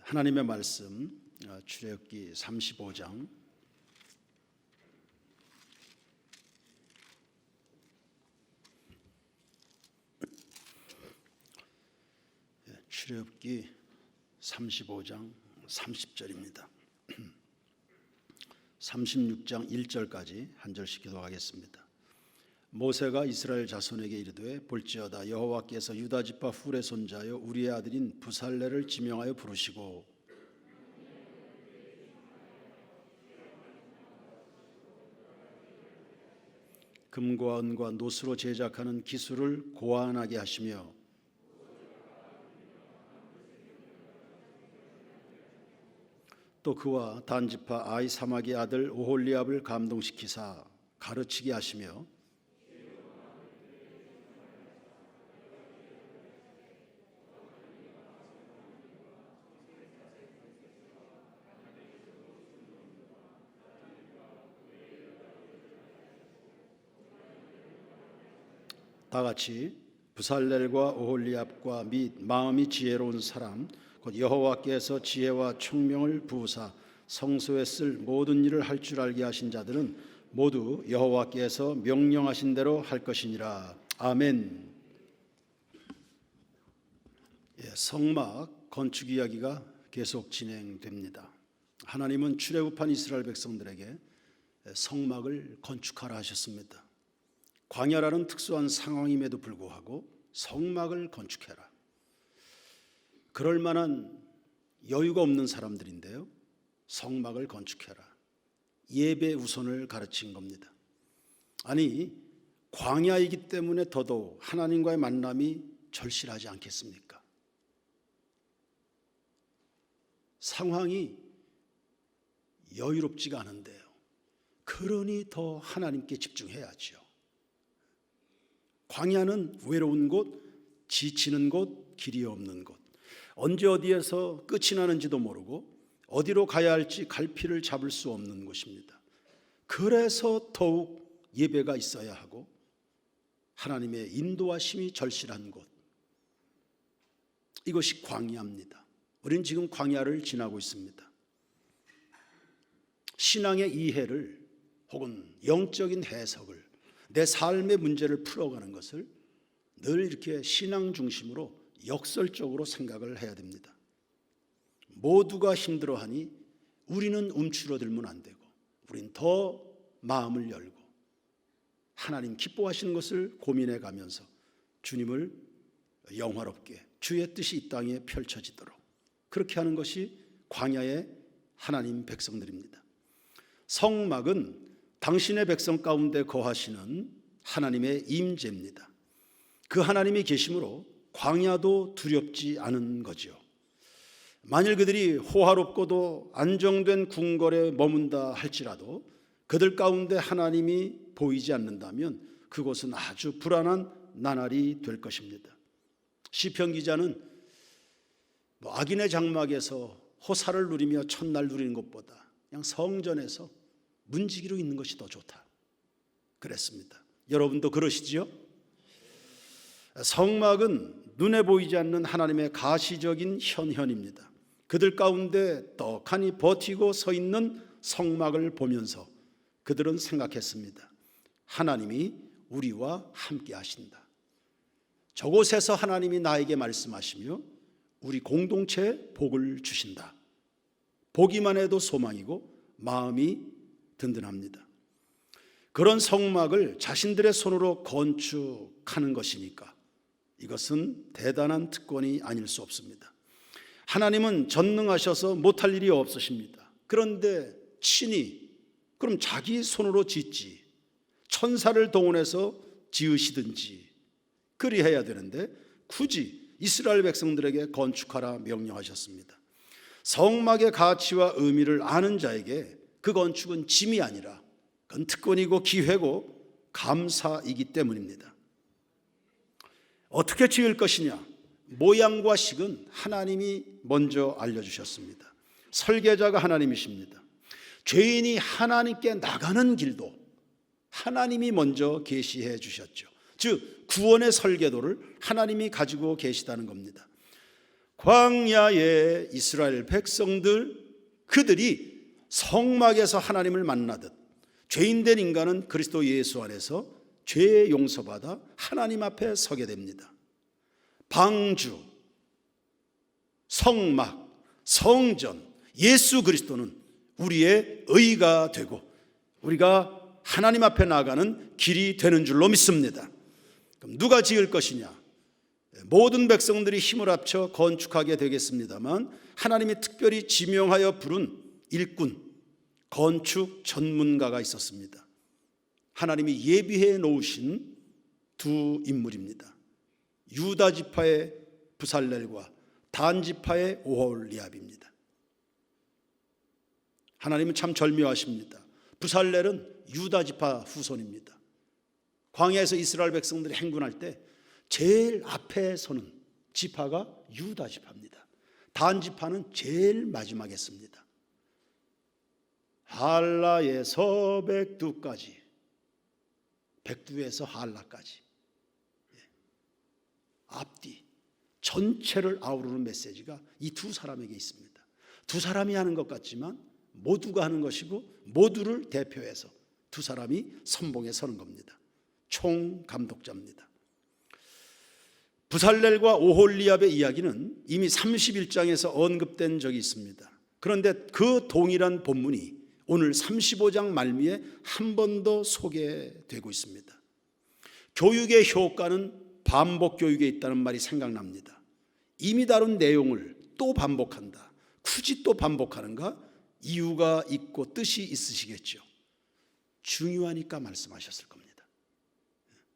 하나님의 말씀 출애굽기 35장 출애굽기 35장 30절입니다. 36장 1절까지 한 절씩 기도하겠습니다. 모세가 이스라엘 자손에게 이르되 볼지어다 여호와께서 유다 지파 훌의 손자여 우리의 아들인 부살레를 지명하여 부르시고 금과 은과 노스로 제작하는 기술을 고안하게 하시며 또 그와 단 지파 아히사막의 아들 오홀리압을 감동시키사 가르치게 하시며 다같이 부살렐과 오홀리압과 및 마음이 지혜로운 사람 곧 여호와께서 지혜와 총명을 부으사 성소에 쓸 모든 일을 할 줄 알게 하신 자들은 모두 여호와께서 명령하신 대로 할 것이니라. 아멘. 성막 건축 이야기가 계속 진행됩니다. 하나님은 출애굽한 이스라엘 백성들에게 성막을 건축하라 하셨습니다. 광야라는 특수한 상황임에도 불구하고 성막을 건축해라. 그럴 만한 여유가 없는 사람들인데요, 성막을 건축해라. 예배 우선을 가르친 겁니다. 아니, 광야이기 때문에 더더욱 하나님과의 만남이 절실하지 않겠습니까? 상황이 여유롭지가 않은데요, 그러니 더 하나님께 집중해야죠. 광야는 외로운 곳, 지치는 곳, 길이 없는 곳, 언제 어디에서 끝이 나는지도 모르고 어디로 가야 할지 갈피를 잡을 수 없는 곳입니다. 그래서 더욱 예배가 있어야 하고 하나님의 인도하심이 절실한 곳, 이것이 광야입니다. 우리는 지금 광야를 지나고 있습니다. 신앙의 이해를 혹은 영적인 해석을, 내 삶의 문제를 풀어가는 것을 늘 이렇게 신앙 중심으로 역설적으로 생각을 해야 됩니다. 모두가 힘들어하니 우리는 움츠러들면 안 되고, 우린 더 마음을 열고 하나님 기뻐하시는 것을 고민해 가면서 주님을 영화롭게 주의 뜻이 이 땅에 펼쳐지도록 그렇게 하는 것이 광야의 하나님 백성들입니다. 성막은 당신의 백성 가운데 거하시는 하나님의 임재입니다. 그 하나님이 계심으로 광야도 두렵지 않은 거죠. 만일 그들이 호화롭고도 안정된 궁궐에 머문다 할지라도 그들 가운데 하나님이 보이지 않는다면 그곳은 아주 불안한 나날이 될 것입니다. 시편 기자는 악인의 장막에서 호사를 누리며 첫날 누리는 것보다 그냥 성전에서 문지기로 있는 것이 더 좋다 그랬습니다. 여러분도 그러시지요? 성막은 눈에 보이지 않는 하나님의 가시적인 현현입니다. 그들 가운데 떡하니 버티고 서 있는 성막을 보면서 그들은 생각했습니다. 하나님이 우리와 함께 하신다. 저곳에서 하나님이 나에게 말씀하시며 우리 공동체에 복을 주신다. 보기만 해도 소망이고 마음이 든든합니다. 그런 성막을 자신들의 손으로 건축하는 것이니까 이것은 대단한 특권이 아닐 수 없습니다. 하나님은 전능하셔서 못할 일이 없으십니다. 그런데 친히 그럼 자기 손으로 짓지, 천사를 동원해서 지으시든지 그리해야 되는데 굳이 이스라엘 백성들에게 건축하라 명령하셨습니다. 성막의 가치와 의미를 아는 자에게 그 건축은 짐이 아니라 그건 특권이고 기회고 감사이기 때문입니다. 어떻게 지을 것이냐, 모양과 식은 하나님이 먼저 알려주셨습니다. 설계자가 하나님이십니다. 죄인이 하나님께 나가는 길도 하나님이 먼저 계시해 주셨죠. 즉 구원의 설계도를 하나님이 가지고 계시다는 겁니다. 광야의 이스라엘 백성들, 그들이 성막에서 하나님을 만나듯 죄인된 인간은 그리스도 예수 안에서 죄 용서받아 하나님 앞에 서게 됩니다. 방주, 성막, 성전, 예수 그리스도는 우리의 의가 되고 우리가 하나님 앞에 나아가는 길이 되는 줄로 믿습니다. 그럼 누가 지을 것이냐? 모든 백성들이 힘을 합쳐 건축하게 되겠습니다만 하나님이 특별히 지명하여 부른 일꾼, 건축 전문가가 있었습니다. 하나님이 예비해 놓으신 두 인물입니다. 유다 지파의 부살렐과 단 지파의 오홀리압입니다. 하나님은 참 절묘하십니다. 부살렐은 유다 지파 후손입니다. 광야에서 이스라엘 백성들이 행군할 때 제일 앞에 서는 지파가 유다 지파입니다. 단 지파는 제일 마지막에 씁니다. 할라에서 백두까지, 백두에서 할라까지, 앞뒤 전체를 아우르는 메시지가 이 두 사람에게 있습니다. 두 사람이 하는 것 같지만 모두가 하는 것이고 모두를 대표해서 두 사람이 선봉에 서는 겁니다. 총감독자입니다. 부살렐과 오홀리압의 이야기는 이미 31장에서 언급된 적이 있습니다. 그런데 그 동일한 본문이 오늘 35장 말미에 한 번 더 소개되고 있습니다. 교육의 효과는 반복 교육에 있다는 말이 생각납니다. 이미 다룬 내용을 또 반복한다. 굳이 또 반복하는가? 이유가 있고 뜻이 있으시겠죠. 중요하니까 말씀하셨을 겁니다.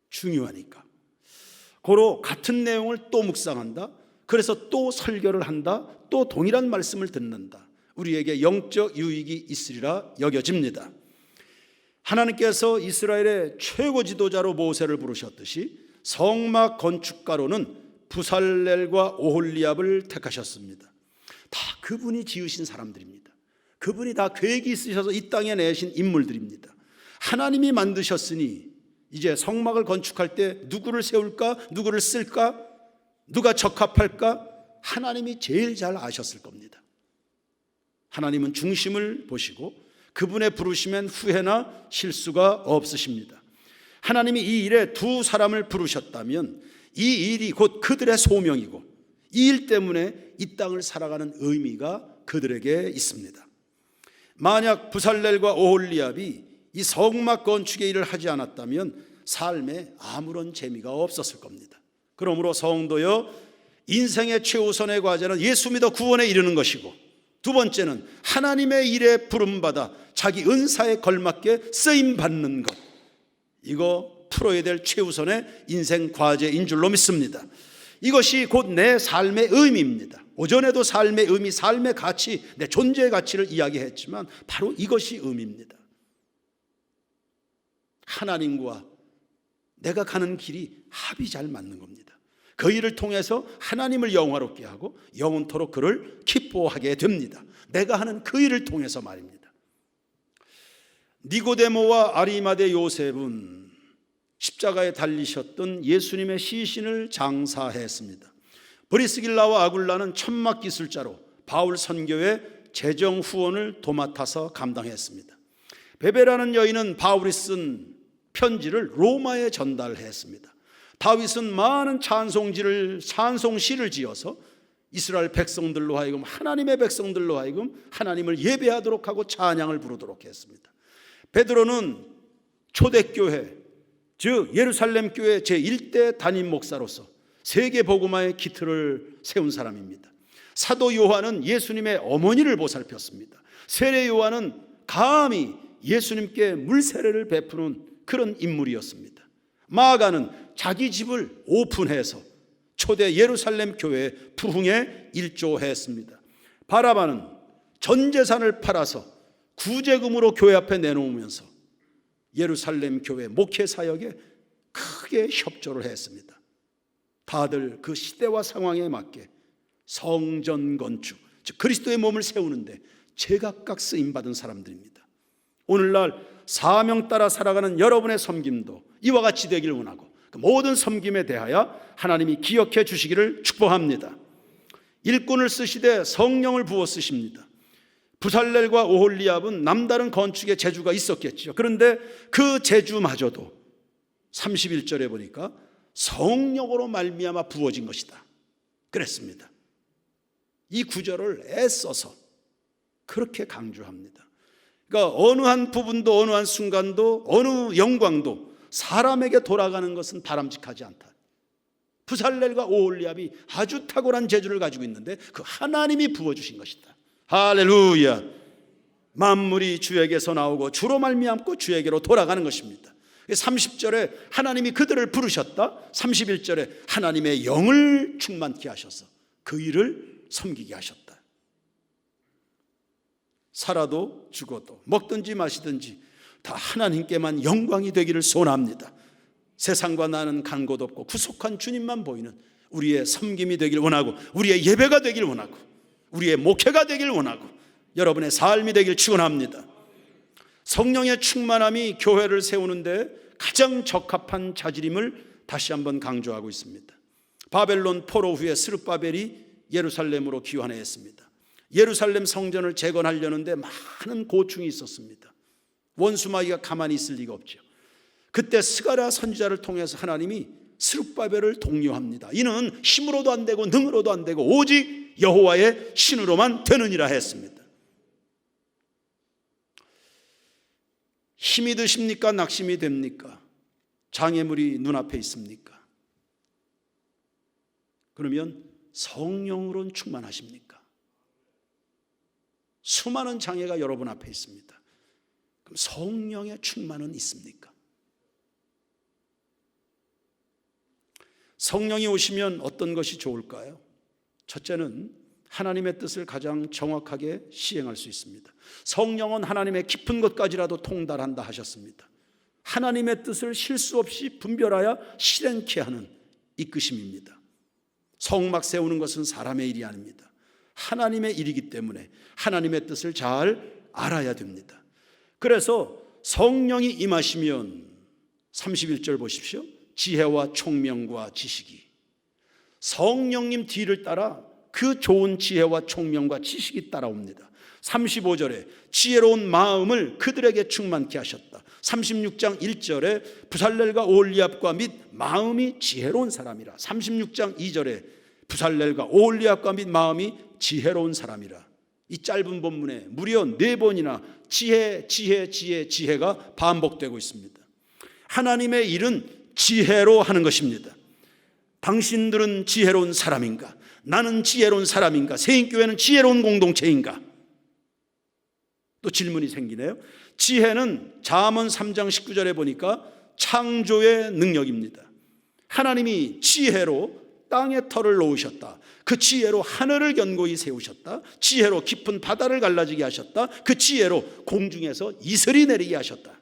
중요하니까. 고로 같은 내용을 또 묵상한다. 그래서 또 설교를 한다. 또 동일한 말씀을 듣는다. 우리에게 영적 유익이 있으리라 여겨집니다. 하나님께서 이스라엘의 최고 지도자로 모세를 부르셨듯이 성막 건축가로는 부살렐과 오홀리압을 택하셨습니다. 다 그분이 지으신 사람들입니다. 그분이 다 계획이 있으셔서 이 땅에 내신 인물들입니다. 하나님이 만드셨으니 이제 성막을 건축할 때 누구를 세울까? 누구를 쓸까? 누가 적합할까? 하나님이 제일 잘 아셨을 겁니다. 하나님은 중심을 보시고 그분의 부르심엔 후회나 실수가 없으십니다. 하나님이 이 일에 두 사람을 부르셨다면 이 일이 곧 그들의 소명이고 이 일 때문에 이 땅을 살아가는 의미가 그들에게 있습니다. 만약 부살렐과 오홀리압이 이 성막 건축의 일을 하지 않았다면 삶에 아무런 재미가 없었을 겁니다. 그러므로 성도여, 인생의 최우선의 과제는 예수 믿어 구원에 이르는 것이고 두 번째는 하나님의 일에 부름받아 자기 은사에 걸맞게 쓰임받는 것, 이거 풀어야 될 최우선의 인생 과제인 줄로 믿습니다. 이것이 곧 내 삶의 의미입니다. 오전에도 삶의 의미, 삶의 가치, 내 존재의 가치를 이야기했지만 바로 이것이 의미입니다. 하나님과 내가 가는 길이 합이 잘 맞는 겁니다. 그 일을 통해서 하나님을 영화롭게 하고 영원토록 그를 기뻐하게 됩니다. 내가 하는 그 일을 통해서 말입니다. 니고데모와 아리마대 요셉은 십자가에 달리셨던 예수님의 시신을 장사했습니다. 브리스길라와 아굴라는 천막 기술자로 바울 선교의 재정 후원을 도맡아서 감당했습니다. 베베라는 여인은 바울이 쓴 편지를 로마에 전달했습니다. 다윗은 많은 찬송시를 지어서 이스라엘 백성들로 하여금, 하나님의 백성들로 하여금 하나님을 예배하도록 하고 찬양을 부르도록 했습니다. 베드로는 초대교회, 즉 예루살렘 교회 제1대 담임 목사로서 세계 복음화의 기틀을 세운 사람입니다. 사도 요한은 예수님의 어머니를 보살폈습니다. 세례 요한은 감히 예수님께 물세례를 베푸는 그런 인물이었습니다. 마가는 자기 집을 오픈해서 초대 예루살렘 교회의 부흥에 일조했습니다. 바라바는 전 재산을 팔아서 구제금으로 교회 앞에 내놓으면서 예루살렘 교회 목회 사역에 크게 협조를 했습니다. 다들 그 시대와 상황에 맞게 성전 건축, 즉 그리스도의 몸을 세우는데 제각각 쓰임받은 사람들입니다. 오늘날 사명 따라 살아가는 여러분의 섬김도 이와 같이 되길 원하고 그 모든 섬김에 대하여 하나님이 기억해 주시기를 축복합니다. 일꾼을 쓰시되 성령을 부어 쓰십니다. 부살렐과 오홀리압은 남다른 건축의 재주가 있었겠죠. 그런데 그 재주마저도 31절에 보니까 성령으로 말미암아 부어진 것이다 그랬습니다. 이 구절을 애써서 그렇게 강조합니다. 그러니까 어느 한 부분도 어느 한 순간도 어느 영광도 사람에게 돌아가는 것은 바람직하지 않다. 부살렐과 오홀리압이 아주 탁월한 재주를 가지고 있는데 그 하나님이 부어주신 것이다. 할렐루야. 만물이 주에게서 나오고 주로 말미암고 주에게로 돌아가는 것입니다. 30절에 하나님이 그들을 부르셨다. 31절에 하나님의 영을 충만케 하셔서 그 일을 섬기게 하셨다. 살아도 죽어도 먹든지 마시든지 다 하나님께만 영광이 되기를 소원합니다. 세상과 나는 간 곳 없고 구속한 주님만 보이는 우리의 섬김이 되길 원하고, 우리의 예배가 되길 원하고, 우리의 목회가 되길 원하고, 여러분의 삶이 되길 축원합니다. 성령의 충만함이 교회를 세우는데 가장 적합한 자질임을 다시 한번 강조하고 있습니다. 바벨론 포로 후에 스룹바벨이 예루살렘으로 귀환했습니다. 예루살렘 성전을 재건하려는데 많은 고충이 있었습니다. 원수마귀가 가만히 있을 리가 없죠. 그때 스가랴 선지자를 통해서 하나님이 스룹바벨을 독려합니다. 이는 힘으로도 안 되고 능으로도 안 되고 오직 여호와의 신으로만 되느니라 했습니다. 힘이 드십니까? 낙심이 됩니까? 장애물이 눈앞에 있습니까? 그러면 성령으로는 충만하십니까? 수많은 장애가 여러분 앞에 있습니다. 그럼 성령의 충만은 있습니까? 성령이 오시면 어떤 것이 좋을까요? 첫째는 하나님의 뜻을 가장 정확하게 시행할 수 있습니다. 성령은 하나님의 깊은 것까지라도 통달한다 하셨습니다. 하나님의 뜻을 실수 없이 분별하여 실행케 하는 이끄심입니다. 성막 세우는 것은 사람의 일이 아닙니다. 하나님의 일이기 때문에 하나님의 뜻을 잘 알아야 됩니다. 그래서 성령이 임하시면 31절 보십시오. 지혜와 총명과 지식이, 성령님 뒤를 따라 그 좋은 지혜와 총명과 지식이 따라옵니다. 35절에 지혜로운 마음을 그들에게 충만케 하셨다. 36장 1절에 부살렐과 오홀리압과 및 마음이 지혜로운 사람이라. 36장 2절에 부살렐과 오홀리압과 및 마음이 지혜로운 사람이라. 이 짧은 본문에 무려 4번이나 지혜가 반복되고 있습니다. 하나님의 일은 지혜로 하는 것입니다. 당신들은 지혜로운 사람인가? 나는 지혜로운 사람인가? 세인교회는 지혜로운 공동체인가? 또 질문이 생기네요. 지혜는 잠언 3장 19절에 보니까 창조의 능력입니다. 하나님이 지혜로 땅에 털을 놓으셨다. 그 지혜로 하늘을 견고히 세우셨다. 지혜로 깊은 바다를 갈라지게 하셨다. 그 지혜로 공중에서 이슬이 내리게 하셨다.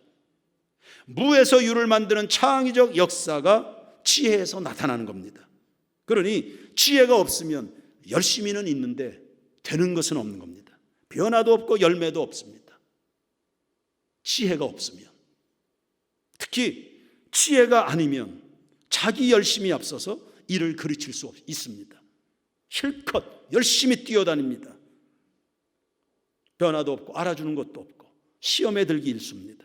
무에서 유를 만드는 창의적 역사가 지혜에서 나타나는 겁니다. 그러니 지혜가 없으면 열심히는 있는데 되는 것은 없는 겁니다. 변화도 없고 열매도 없습니다. 지혜가 없으면, 특히 지혜가 아니면 자기 열심이 앞서서 일을 그르칠 수 있습니다. 실컷 열심히 뛰어다닙니다. 변화도 없고 알아주는 것도 없고 시험에 들기 일쑤입니다.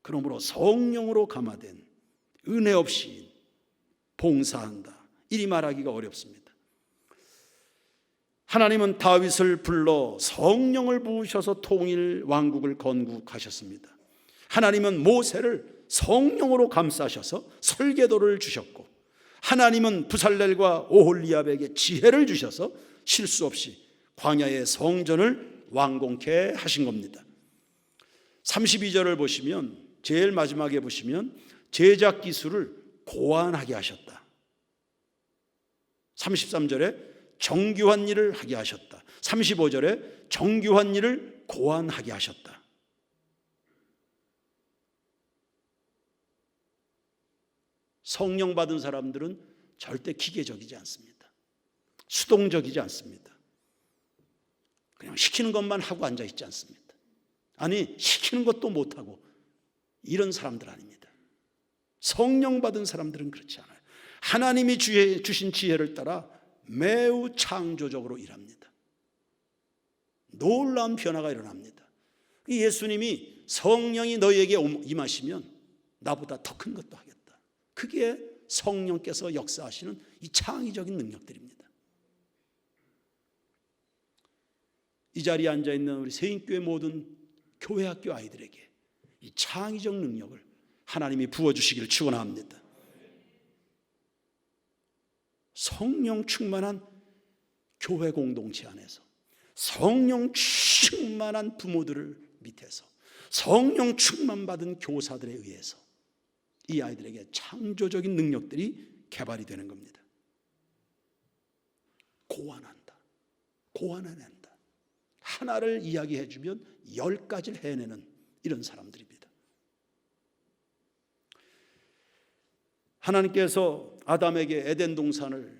그러므로 성령으로 감화된 은혜 없이 봉사한다, 이리 말하기가 어렵습니다. 하나님은 다윗을 불러 성령을 부으셔서 통일 왕국을 건국하셨습니다. 하나님은 모세를 성령으로 감싸셔서 설계도를 주셨고, 하나님은 부살렐과 오홀리압에게 지혜를 주셔서 실수 없이 광야의 성전을 완공케 하신 겁니다. 32절을 보시면, 제일 마지막에 보시면 제작 기술을 고안하게 하셨다. 33절에 정교한 일을 하게 하셨다. 35절에 정교한 일을 고안하게 하셨다. 성령 받은 사람들은 절대 기계적이지 않습니다. 수동적이지 않습니다. 그냥 시키는 것만 하고 앉아있지 않습니다. 아니, 시키는 것도 못하고 이런 사람들 아닙니다. 성령 받은 사람들은 그렇지 않아요. 하나님이 주신 지혜를 따라 매우 창조적으로 일합니다. 놀라운 변화가 일어납니다. 예수님이 성령이 너희에게 임하시면 나보다 더 큰 것도 하겠다. 그게 성령께서 역사하시는 이 창의적인 능력들입니다. 이 자리에 앉아있는 우리 세인교회 모든 교회학교 아이들에게 이 창의적 능력을 하나님이 부어주시기를 축원합니다. 성령 충만한 교회 공동체 안에서, 성령 충만한 부모들을 밑에서, 성령 충만받은 교사들에 의해서 이 아이들에게 창조적인 능력들이 개발이 되는 겁니다. 고안한다, 고안해낸다. 하나를 이야기해주면 10가지를 해내는 이런 사람들입니다. 하나님께서 아담에게 에덴 동산을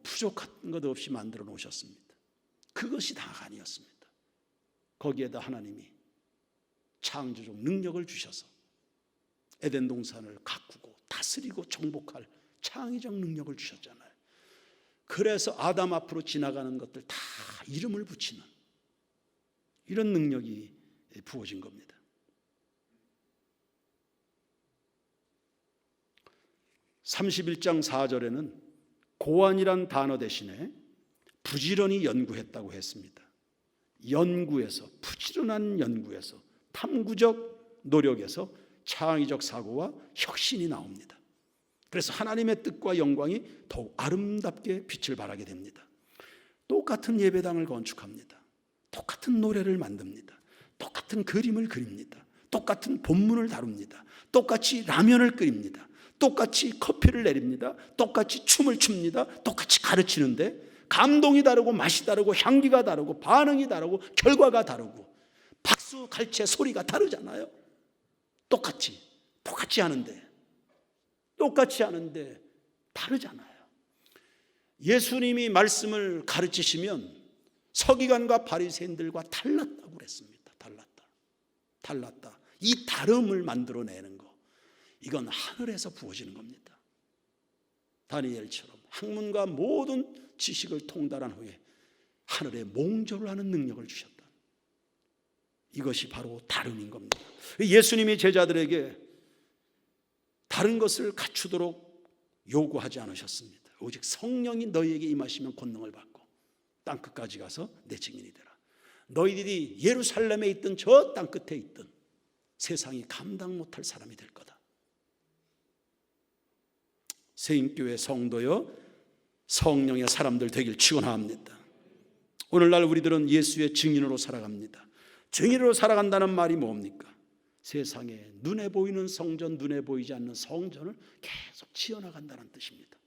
부족한 것 없이 만들어 놓으셨습니다. 그것이 다가 아니었습니다. 거기에다 하나님이 창조적 능력을 주셔서 에덴 동산을 가꾸고 다스리고 정복할 창의적 능력을 주셨잖아요. 그래서 아담 앞으로 지나가는 것들 다 이름을 붙이는 이런 능력이 부어진 겁니다. (31장 4절에는) 고안이란 단어 대신에 부지런히 연구했다고 했습니다. 연구에서, 부지런한 연구에서, 탐구적 노력에서 창의적 사고와 혁신이 나옵니다. 그래서 하나님의 뜻과 영광이 더욱 아름답게 빛을 발하게 됩니다. 똑같은 예배당을 건축합니다. 똑같은 노래를 만듭니다. 똑같은 그림을 그립니다. 똑같은 본문을 다룹니다. 똑같이 라면을 끓입니다. 똑같이 커피를 내립니다. 똑같이 춤을 춥니다. 똑같이 가르치는데 감동이 다르고 맛이 다르고 향기가 다르고 반응이 다르고 결과가 다르고 박수, 갈채, 소리가 다르잖아요. 똑같이 하는데 다르잖아요. 예수님이 말씀을 가르치시면 서기관과 바리새인들과 달랐다고 그랬습니다. 달랐다. 이 다름을 만들어내는 거, 이건 하늘에서 부어지는 겁니다. 다니엘처럼 학문과 모든 지식을 통달한 후에 하늘에 몽조를 하는 능력을 주셨다. 이것이 바로 다름인 겁니다. 예수님이 제자들에게 다른 것을 갖추도록 요구하지 않으셨습니다. 오직 성령이 너희에게 임하시면 권능을 받고 땅끝까지 가서 내 증인이 되라. 너희들이 예루살렘에 있든 저 땅끝에 있든 세상이 감당 못할 사람이 될 거다. 세인교회 성도여, 성령의 사람들 되길 축원합니다. 오늘날 우리들은 예수의 증인으로 살아갑니다. 증인으로 살아간다는 말이 뭡니까? 세상에 눈에 보이는 성전, 눈에 보이지 않는 성전을 계속 지어나간다는 뜻입니다.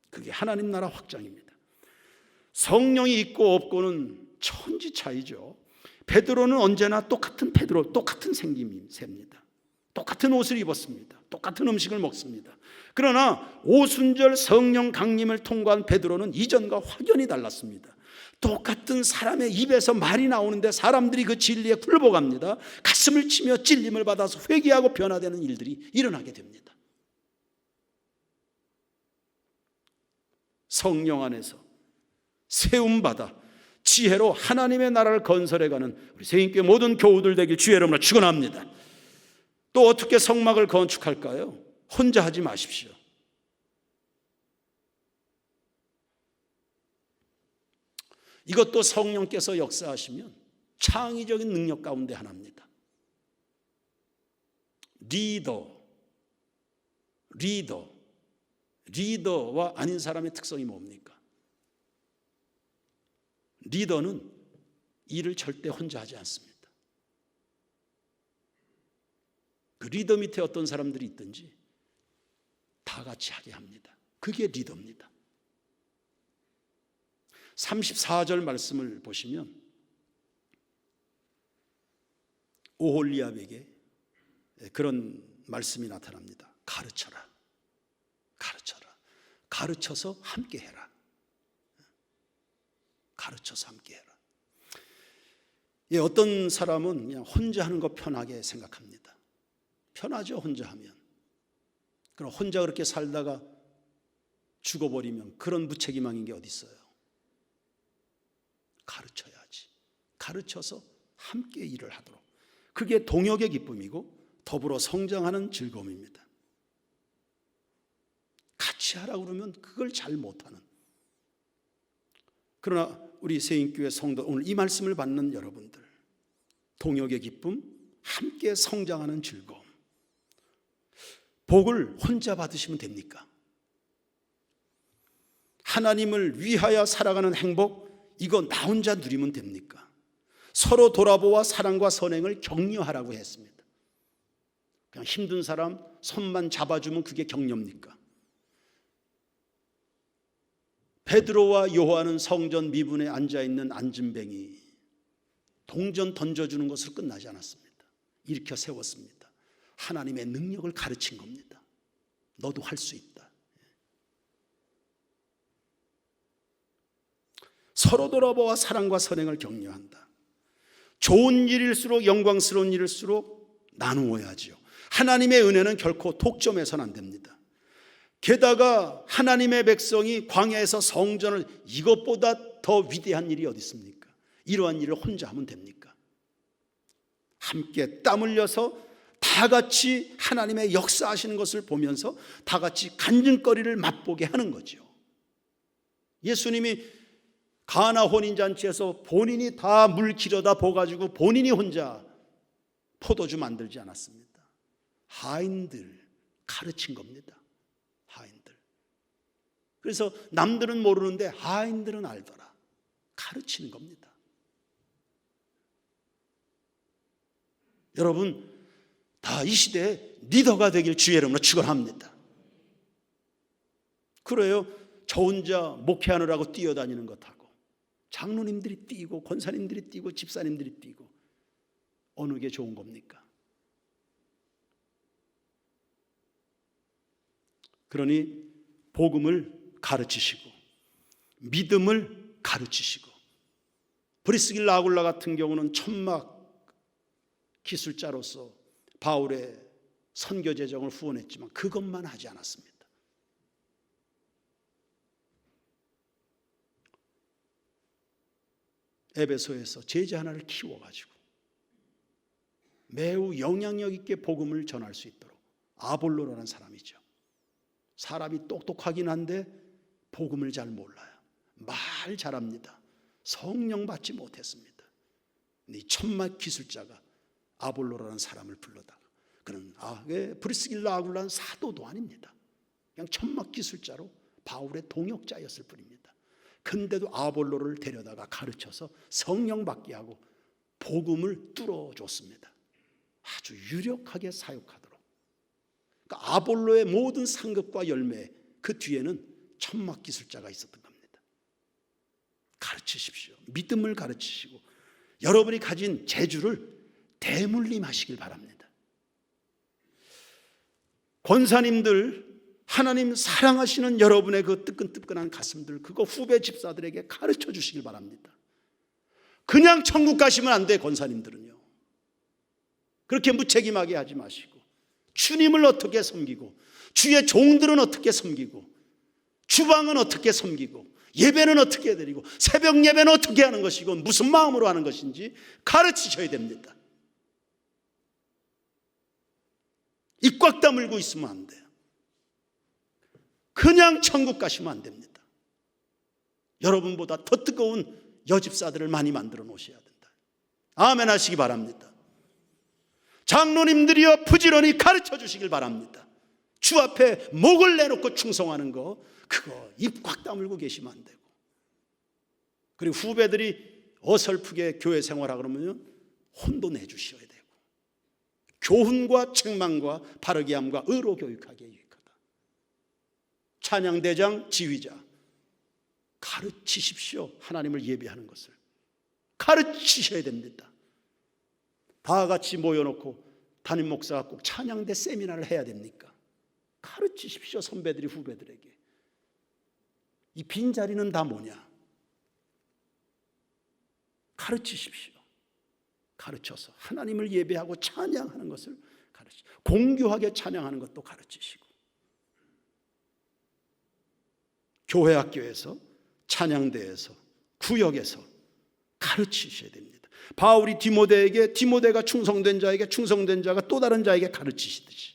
그게 하나님 나라 확장입니다. 성령이 있고 없고는 천지 차이죠. 베드로는 언제나 똑같은 베드로, 똑같은 생김새입니다. 똑같은 옷을 입었습니다. 똑같은 음식을 먹습니다. 그러나 오순절 성령 강림을 통과한 베드로는 이전과 확연히 달랐습니다. 똑같은 사람의 입에서 말이 나오는데 사람들이 그 진리에 굴복합니다. 가슴을 치며 찔림을 받아서 회개하고 변화되는 일들이 일어나게 됩니다. 성령 안에서 세움받아 지혜로 하나님의 나라를 건설해가는 우리 세인교회 모든 교우들 되길 주의 이름으로 축원합니다. 또 어떻게 성막을 건축할까요? 혼자 하지 마십시오. 이것도 성령께서 역사하시면 창의적인 능력 가운데 하나입니다. 리더와 아닌 사람의 특성이 뭡니까? 리더는 일을 절대 혼자 하지 않습니다. 그 리더 밑에 어떤 사람들이 있든지 다 같이 하게 합니다. 그게 리더입니다. 34절 말씀을 보시면 오홀리압에게 그런 말씀이 나타납니다. 가르쳐라. 가르쳐서 함께 해라. 가르쳐서 함께 해라. 예, 어떤 사람은 그냥 혼자 하는 거 편하게 생각합니다. 편하죠, 혼자 하면. 그럼 혼자 그렇게 살다가 죽어버리면 그런 무책임한 게 어디 있어요? 가르쳐야지. 가르쳐서 함께 일을 하도록. 그게 동역의 기쁨이고 더불어 성장하는 즐거움입니다. 같이 하라고 그러면 그걸 잘 못하는. 그러나 우리 새인교회 성도, 오늘 이 말씀을 받는 여러분들, 동역의 기쁨, 함께 성장하는 즐거움. 복을 혼자 받으시면 됩니까? 하나님을 위하여 살아가는 행복, 이거 나 혼자 누리면 됩니까? 서로 돌아보아 사랑과 선행을 격려하라고 했습니다. 그냥 힘든 사람 손만 잡아주면 그게 격려입니까? 베드로와 요한은 성전 미분에 앉아있는 앉은뱅이 동전 던져주는 것으로 끝나지 않았습니다. 일으켜 세웠습니다. 하나님의 능력을 가르친 겁니다. 너도 할 수 있다. 서로 돌아보아 사랑과 선행을 격려한다. 좋은 일일수록, 영광스러운 일일수록 나누어야지요. 하나님의 은혜는 결코 독점해서는 안 됩니다. 게다가 하나님의 백성이 광야에서 성전을, 이것보다 더 위대한 일이 어디 있습니까? 이러한 일을 혼자 하면 됩니까? 함께 땀 흘려서 다 같이 하나님의 역사하시는 것을 보면서 다 같이 간증거리를 맛보게 하는 거죠. 예수님이 가나 혼인잔치에서 본인이 다 물 길어다 부어가지고 본인이 혼자 포도주 만들지 않았습니다. 하인들 가르친 겁니다. 하인들. 그래서 남들은 모르는데 하인들은 알더라. 가르치는 겁니다. 여러분 다 이 시대에 리더가 되길 주의 이름으로 축원합니다. 그래요. 저 혼자 목회하느라고 뛰어다니는 것하고 장로님들이 뛰고 권사님들이 뛰고 집사님들이 뛰고 어느 게 좋은 겁니까? 그러니 복음을 가르치시고 믿음을 가르치시고, 브리스길라 아굴라 같은 경우는 천막 기술자로서 바울의 선교 재정을 후원했지만 그것만 하지 않았습니다. 에베소에서 제자 하나를 키워가지고 매우 영향력 있게 복음을 전할 수 있도록, 아볼로라는 사람이죠. 사람이 똑똑하긴 한데 복음을 잘 몰라요. 말 잘합니다. 성령 받지 못했습니다. 이 천막 기술자가 아볼로라는 사람을 불러다가, 그는 브리스길라 아굴라는 사도도 아닙니다. 그냥 천막 기술자로 바울의 동역자였을 뿐입니다. 근데도 아볼로를 데려다가 가르쳐서 성령 받게 하고 복음을 뚫어줬습니다. 아주 유력하게 사역하도록. 그러니까 아볼로의 모든 상급과 열매, 그 뒤에는 천막 기술자가 있었던 겁니다. 가르치십시오. 믿음을 가르치시고 여러분이 가진 재주를 대물림하시길 바랍니다. 권사님들, 하나님 사랑하시는 여러분의 그 뜨끈뜨끈한 가슴들, 그거 후배 집사들에게 가르쳐 주시길 바랍니다. 그냥 천국 가시면 안 돼. 권사님들은요, 그렇게 무책임하게 하지 마시고 주님을 어떻게 섬기고, 주의 종들은 어떻게 섬기고, 주방은 어떻게 섬기고, 예배는 어떻게 드리고, 새벽 예배는 어떻게 하는 것이고, 무슨 마음으로 하는 것인지 가르치셔야 됩니다. 입 꽉 다물고 있으면 안 돼요. 그냥 천국 가시면 안 됩니다. 여러분보다 더 뜨거운 여집사들을 많이 만들어 놓으셔야 된다. 아멘 하시기 바랍니다. 장로님들이여 부지런히 가르쳐 주시길 바랍니다. 주 앞에 목을 내놓고 충성하는 거, 그거 입 꽉 다물고 계시면 안 되고, 그리고 후배들이 어설프게 교회 생활하고 그러면 혼도 내주셔야 되고, 교훈과 책망과 바르게 함과 의로 교육하기에 유익하다. 찬양대장, 지휘자 가르치십시오. 하나님을 예배하는 것을 가르치셔야 됩니다. 다 같이 모여놓고 담임 목사가 꼭 찬양대 세미나를 해야 됩니까? 가르치십시오. 선배들이 후배들에게. 이 빈자리는 다 뭐냐? 가르치십시오. 가르쳐서 하나님을 예배하고 찬양하는 것을 가르치시고, 공교하게 찬양하는 것도 가르치시고, 교회 학교에서, 찬양대에서, 구역에서 가르치셔야 됩니다. 바울이 디모데에게, 디모데가 충성된 자에게, 충성된 자가 또 다른 자에게 가르치시듯이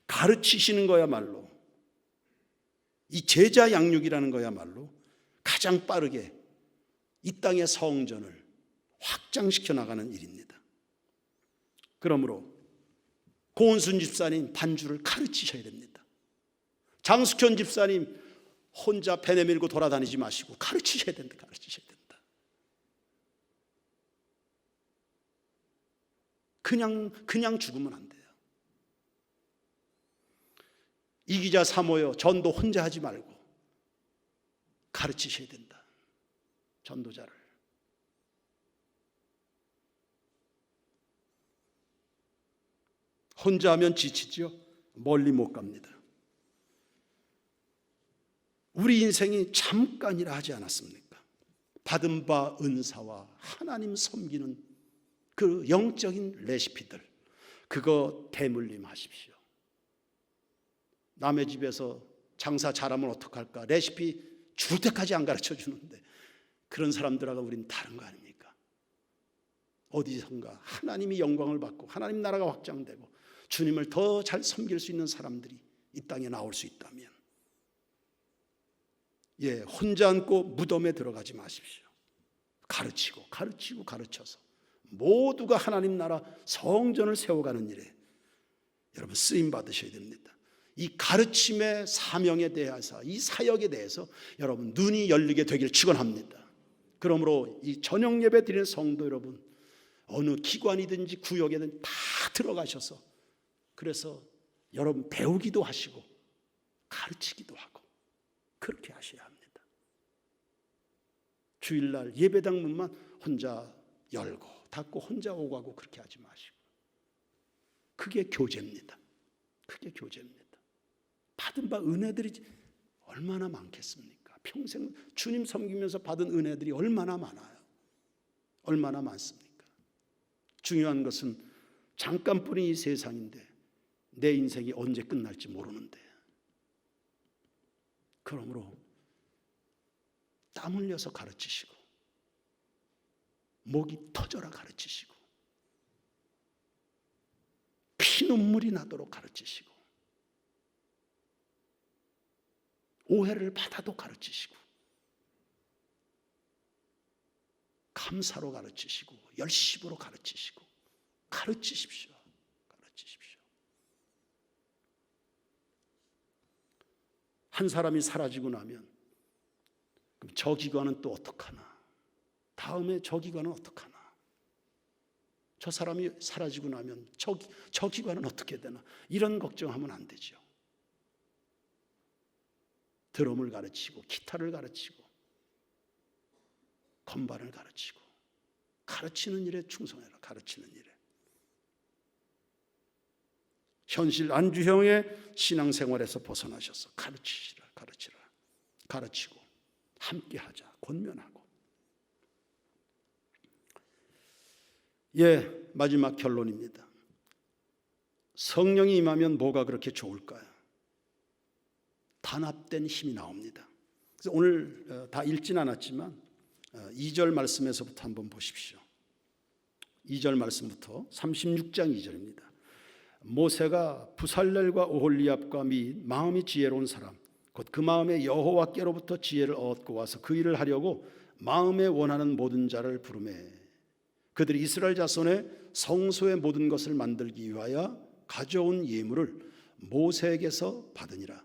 가르치시는 거야말로, 이 제자 양육이라는 거야말로 가장 빠르게 이 땅의 성전을 확장시켜 나가는 일입니다. 그러므로 고은순 집사님 반주를 가르치셔야 됩니다. 장숙현 집사님 혼자 배 내밀고 돌아다니지 마시고 가르치셔야 된다. 가르치셔야 된다. 그냥 죽으면 안 돼요. 이기자 사모여 전도 혼자 하지 말고 가르치셔야 된다. 전도자를. 혼자 하면 지치죠. 멀리 못 갑니다. 우리 인생이 잠깐이라 하지 않았습니까? 받은 바 은사와 하나님 섬기는 그 영적인 레시피들, 그거 대물림 하십시오. 남의 집에서 장사 잘하면 어떡할까? 레시피 죽을 때까지 안 가르쳐 주는데 그런 사람들하고 우리는 다른 거 아닙니까? 어디선가 하나님이 영광을 받고 하나님 나라가 확장되고 주님을 더 잘 섬길 수 있는 사람들이 이 땅에 나올 수 있다면, 혼자 앉고 무덤에 들어가지 마십시오. 가르치고 가르쳐서 모두가 하나님 나라 성전을 세워가는 일에 여러분 쓰임 받으셔야 됩니다. 이 가르침의 사명에 대해서, 이 사역에 대해서 여러분 눈이 열리게 되길 축원합니다. 그러므로 이 저녁 예배 드리는 성도 여러분, 어느 기관이든지 구역에든 다 들어가셔서 그래서 여러분 배우기도 하시고 가르치기도 하고 그렇게 하셔야 합니다. 주일날 예배당 문만 혼자 열고 닫고 혼자 오고 가고 그렇게 하지 마시고, 그게 교제입니다. 그게 교제입니다. 받은 바 은혜들이 얼마나 많겠습니까? 평생 주님 섬기면서 받은 은혜들이 얼마나 많아요. 얼마나 많습니까? 중요한 것은 잠깐뿐인 이 세상인데 내 인생이 언제 끝날지 모르는데, 그러므로 땀 흘려서 가르치시고 목이 터져라 가르치시고 피눈물이 나도록 가르치시고 오해를 받아도 가르치시고 감사로 가르치시고 열심으로 가르치시고 가르치십시오. 가르치십시오. 한 사람이 사라지고 나면 그럼 저 기관은 또 어떡하나? 다음에 저 기관은 어떡하나? 저 사람이 사라지고 나면 저 기관은 어떻게 되나? 이런 걱정하면 안 되죠. 드럼을 가르치고 기타를 가르치고 건반을 가르치고 가르치는 일에 충성해라. 가르치는 일에. 현실 안주형의 신앙생활에서 벗어나셔서 가르치시라. 가르치라. 가르치고 함께하자. 권면하고. 마지막 결론입니다. 성령이 임하면 뭐가 그렇게 좋을까요? 단합된 힘이 나옵니다. 그래서 오늘 다 읽진 않았지만 2절 말씀에서부터 한번 보십시오. 2절 말씀부터 36장 2절입니다. 모세가 부살렐과 오홀리압과 및 마음이 지혜로운 사람 곧 그 마음에 여호와께로부터 지혜를 얻고 와서 그 일을 하려고 마음에 원하는 모든 자를 부르매 그들이 이스라엘 자손의 성소의 모든 것을 만들기 위하여 가져온 예물을 모세에게서 받으니라.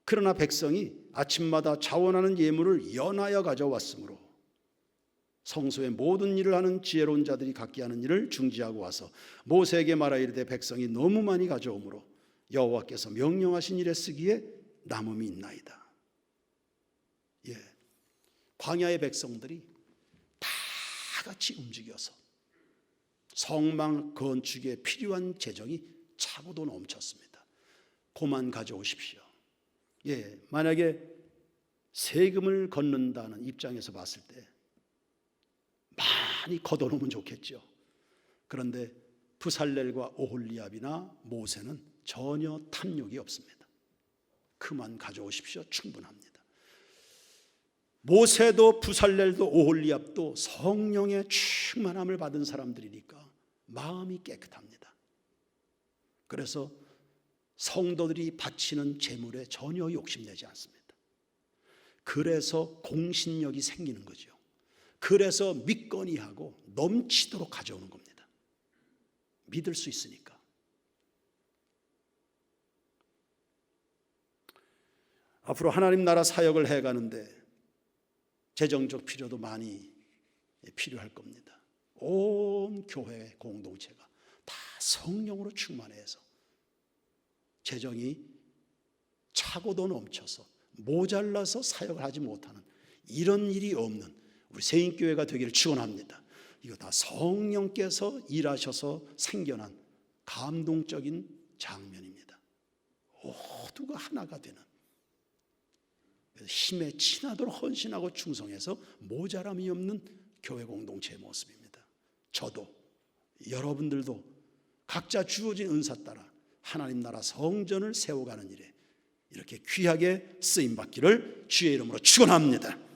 그러나 백성이 아침마다 자원하는 예물을 연하여 가져왔으므로 성소의 모든 일을 하는 지혜로운 자들이 각기 하는 일을 중지하고 와서 모세에게 말하이르되 백성이 너무 많이 가져오므로 여호와께서 명령하신 일에 쓰기에 남음이 있나이다. 광야의 백성들이 다 같이 움직여서 성막 건축에 필요한 재정이 차고도 넘쳤습니다. 고만 가져오십시오. 만약에 세금을 걷는다는 입장에서 봤을 때 많이 걷어놓으면 좋겠죠. 그런데 부살렐과 오홀리압이나 모세는 전혀 탐욕이 없습니다. 그만 가져오십시오. 충분합니다. 모세도 부살렐도 오홀리압도 성령의 충만함을 받은 사람들이니까 마음이 깨끗합니다. 그래서 성도들이 바치는 제물에 전혀 욕심내지 않습니다. 그래서 공신력이 생기는 거죠. 그래서 믿거니하고 넘치도록 가져오는 겁니다. 믿을 수 있으니까. 앞으로 하나님 나라 사역을 해가는데 재정적 필요도 많이 필요할 겁니다. 온 교회 공동체가 다 성령으로 충만해서 재정이 차고도 넘쳐서 모자라서 사역을 하지 못하는 이런 일이 없는 우리 세인교회가 되기를 축원합니다. 이거 다 성령께서 일하셔서 생겨난 감동적인 장면입니다. 모두가 하나가 되는, 힘에 친하도록 헌신하고 충성해서 모자람이 없는 교회 공동체의 모습입니다. 저도 여러분들도 각자 주어진 은사 따라 하나님 나라 성전을 세워가는 일에 이렇게 귀하게 쓰임받기를 주의 이름으로 축원합니다.